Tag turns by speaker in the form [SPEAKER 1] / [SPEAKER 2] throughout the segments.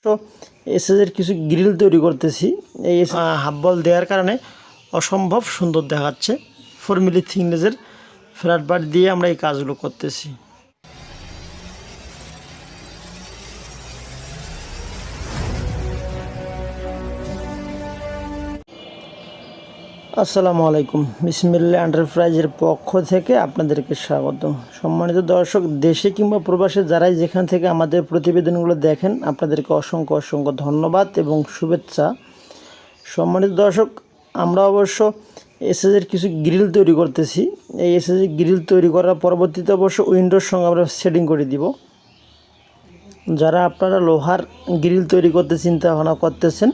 [SPEAKER 1] তো এসএসের কিছু গ্রিল তৈরি করতেছি। এই হাফ বল দেওয়ার কারণে অসম্ভব সুন্দর দেখাচ্ছে। 4 মিলি থিকনেসের ফ্ল্যাট বার দিয়ে আমরা এই কাজগুলো করতেছি। আসসালামু আলাইকুম। বিসমিল্লাহ এন্টারপ্রাইজের পক্ষ থেকে আপনাদেরকে স্বাগত। সম্মানিত দর্শক, দেশে কিংবা প্রবাসে যারাই যেখান থেকে আমাদের প্রতিবেদনগুলো দেখেন, আপনাদেরকে অসংখ্য অসংখ্য ধন্যবাদ এবং শুভেচ্ছা। সম্মানিত দর্শক, আমরা অবশ্য এসএসের কিছু গ্রিল তৈরি করতেছি। এই এসএসের গ্রিল তৈরি করার পরবর্তীতে অবশ্য উইন্ডোর সঙ্গে আমরা সেটিং করে দিব। যারা আপনারা লোহার গ্রিল তৈরি করতে চিন্তা ভাবনা করতেছেন,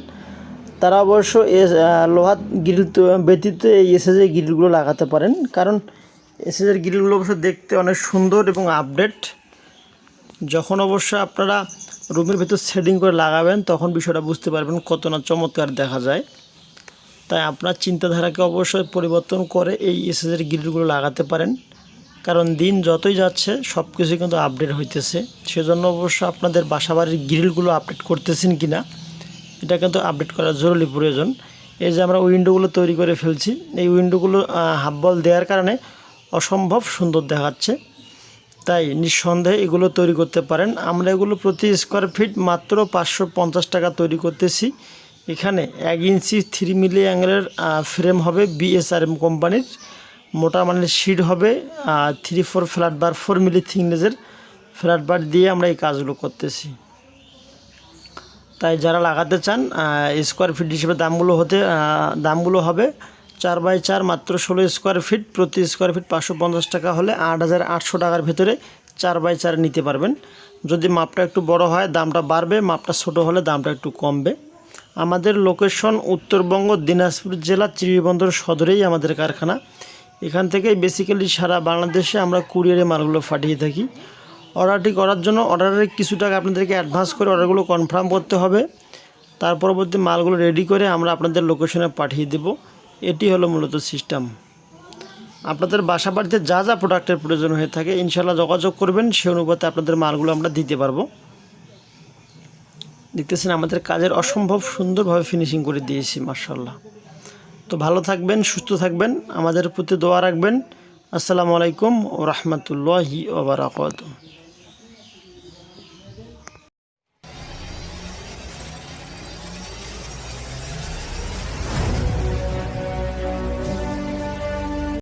[SPEAKER 1] তারা অবশ্য লোহার গ্রিল ব্যতীত এই এসএসের গ্রিলগুলো লাগাতে পারেন। কারণ এসএসের গ্রিলগুলো অবশ্য দেখতে অনেক সুন্দর এবং আপডেট। যখন অবশ্য আপনারা রুমের ভেতর সেটিং করে লাগাবেন, তখন বিষয়টা বুঝতে পারবেন কত না চমৎকার দেখা যায়। তাই আপনার চিন্তাধারাকে অবশ্যই পরিবর্তন করে এই এসএসের গ্রিলগুলো লাগাতে পারেন। কারণ দিন যতই যাচ্ছে সব কিছু কিন্তু আপডেট হইতেছে। সেজন্য অবশ্য আপনাদের বাসাবাড়ির গ্রিলগুলো আপডেট করতেছেন কিনা, এটা কিন্তু আপডেট করা জরুরি প্রয়োজন। এই যে আমরা উইন্ডোগুলো তৈরি করে ফেলছি, এই উইন্ডোগুলো হাফ বল দেওয়ার কারণে অসম্ভব সুন্দর দেখাচ্ছে। তাই নিঃসন্দেহে এগুলো তৈরি করতে পারেন। আমরা এগুলো প্রতি স্কোয়ার ফিট মাত্র 550 টাকা তৈরি করতেছি। এখানে 1 ইঞ্চি 3 মিলি অ্যাঙ্গেলের ফ্রেম হবে বিএসআরএম কোম্পানির। মোটা মানের শিট হবে 3-4 ফ্ল্যাট বার 4 মিলি থিকনেসের ফ্ল্যাট বার দিয়ে আমরা এই কাজগুলো করতেছি। তাই যারা লাগাতে চান, স্কোয়ার ফিট হিসেবে দামগুলো হবে 4x4 মাত্র 16 স্কোয়ার ফিট। প্রতি স্কোয়ার ফিট 550 টাকা হলে 8800 টাকার ভেতরে 4x4 নিতে পারবেন। যদি মাপটা একটু বড় হয় দামটা বাড়বে, মাপটা ছোট হলে দামটা একটু কমবে। আমাদের লোকেশন উত্তরবঙ্গ দিনাজপুর জেলা চিড়িবন্দর সদরেই আমাদের কারখানা। এখান থেকেই বেসিক্যালি সারা বাংলাদেশে আমরা কুরিয়ারে মালগুলো পাঠিয়ে থাকি। অর্ডারটি করার জন্য অর্ডারের কিছু টাকা আপনাদেরকে অ্যাডভান্স করে অর্ডারগুলো কনফার্ম করতে হবে। তার পরবর্তী মালগুলো রেডি করে আমরা আপনাদের লোকেশনে পাঠিয়ে দেব। এটি হলো মূলত সিস্টেম। আপনাদের বাসা বাড়িতে যা যা প্রোডাক্টের প্রয়োজন হয়ে থাকে ইনশাল্লাহ যোগাযোগ করবেন, সেই অনুপাতে আপনাদের মালগুলো আমরা দিতে পারবো। দেখতেছেন আমাদের কাজের অসম্ভব সুন্দরভাবে ফিনিশিং করে দিয়েছি, মাশাআল্লাহ। তো ভালো থাকবেন, সুস্থ থাকবেন, আমাদের প্রতি দোয়া রাখবেন। আসসালামু আলাইকুম ওয়া রাহমাতুল্লাহি ওয়া বারাকাতুহু।